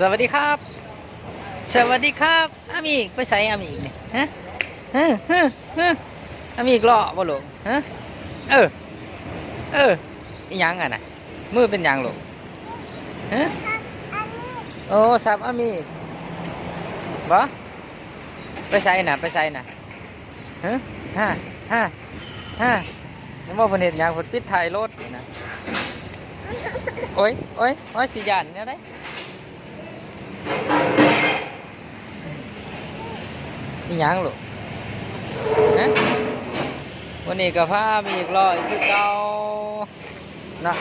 สวัสดีครับสวัสดีครับอามีไปใส่อามีนี่ฮะอามีรอบ่ลูกฮะเอออีหยังอ่ะนะมือเป็นหยังลูกฮะโอ้สับอามีบ่ไปใส่น่ะฮะฮะฮะนึกว่าเพิ่นเฮ็ดหยังเพิ่นปิดท้ายรถนี่นะโอ้ยสิย่านแนวใดอีหยังลูกฮะวันนี้ก็พามีอีกรออีกคือเก่านะ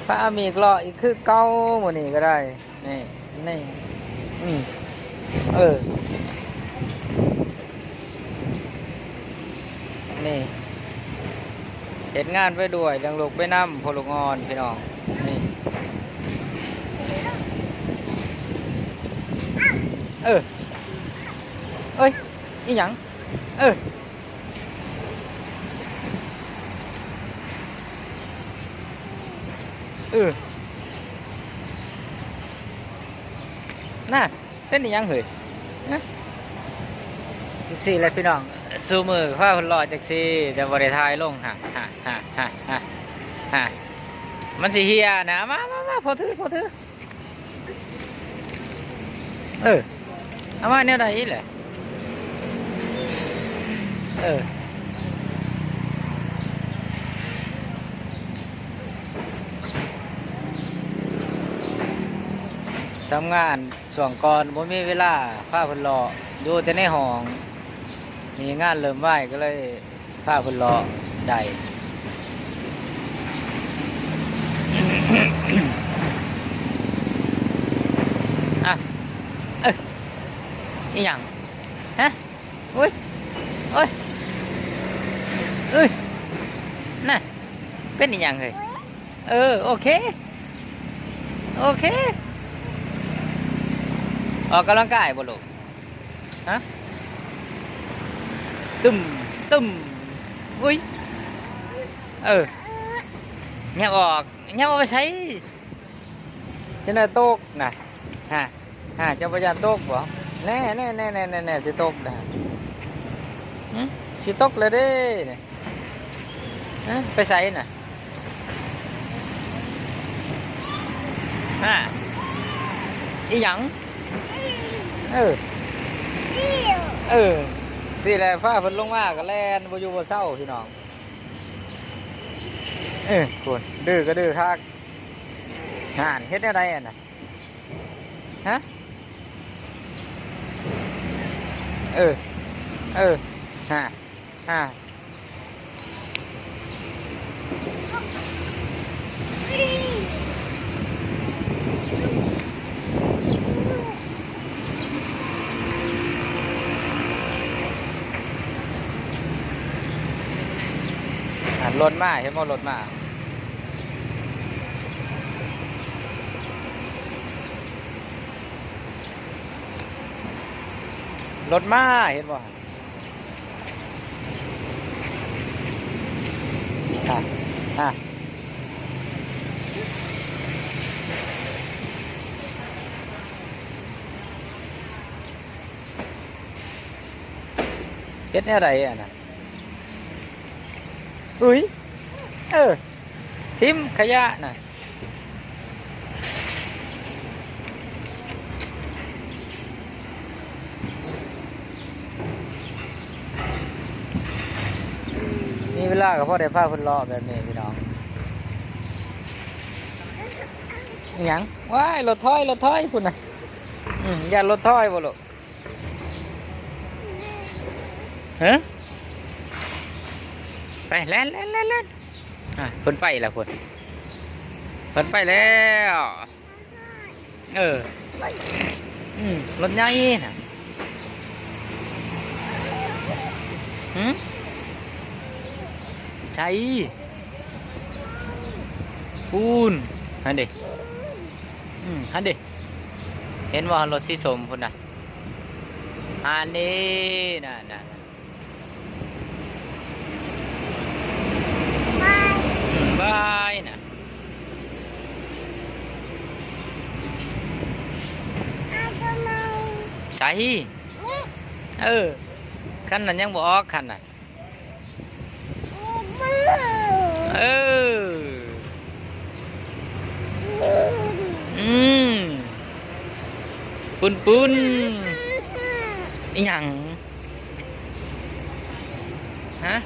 พามีอีกรออีกคือเก่าวันนี้ก็ได้นี่เออนี่เห็นงานไปด้วยดังลูกไปน้ำพลงอนพี่น้องนี่เอ้ยอีหยังน่าเป็นอีหยังเหรอนะจักซี่แหละพี่น้องสู้มือข้าคนรอจักซี่จะบริทายลงฮะมันสิเฮียนะมาพอถือเอามาเนี่ยได้อีแหละทำงานส่วงก่อนบ่มีเวลาพาเพิ่นรออยู่แต่ในห้องมีงานเริ่มไหวก็เลยพาเพิ่นรอได้อ่ะอีหยังฮะโอ้ยน่ะเป็นอีหยังเลยโอเคออกกำลังกายบ่ลูกฮะตึมอุ้ยเนี่ยออกไปใช้จะน่าตกนะฮะจะพยายามตกบ่แน่สิตกนะสิตกเลยเด้เนี่ยไปใส่น่ะอีหยังสิแหละฟ้าฝนลงมาก็แล่นบ่อยู่บ่เศร้าพี่น้องคุณดื้อก็ดื้อคักเฮ็ดอะไรอ่ะน่ะฮะฮะรถมาเห็นบ่รถมารถมาเห็นบ่เฮ็ดอะไรอ่ะน่ะทิมขยะน่ะมีเวลากับพ่อได้พาคนรอแบบนี้พี่น้องหยังว้ายรถถอยคุณน่ะอย่ารถถอยบ่ลูกฮะไปแล่นคนไปแล้วคนไปแล้วรถใหญ่น่ะใช่ปูนฮันดิเห็นว่ารถสีส้มพุ่นน่ะอันนี้น่ะบายนะ ใส่เออคันนั้นยังบ่ออกคันน่ะเอออืมปุ้นอีหยังฮะ